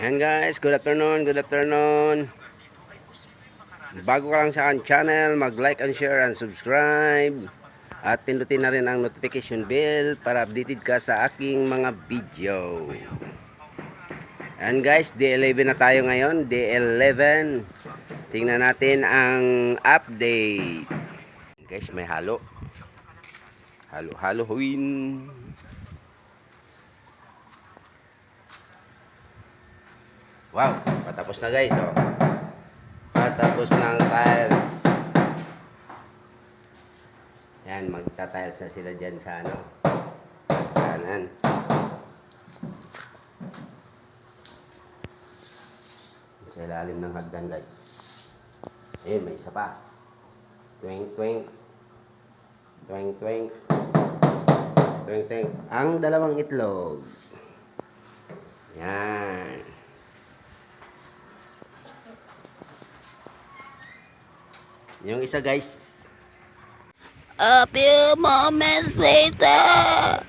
Ayan guys, good afternoon, good afternoon. Bago ka lang sa aking channel, mag-like and share and subscribe. At pindutin na rin ang notification bell para updated ka sa aking mga video. Ayan guys, day 11 na tayo ngayon, day 11. Tingnan natin ang update. Guys, may halo. Halo-haloin. Wow, patapos na guys, oh. Patapos ng tiles. Yan, magta-tiles na sila dyan sa ano, kanan. Sa ilalim ng hagdan guys. Ayun, may isa pa. Twing, twing. Twing, twing. Twing, twing. Ang dalawang itlog. Yan. Yung isa guys. A few moments later.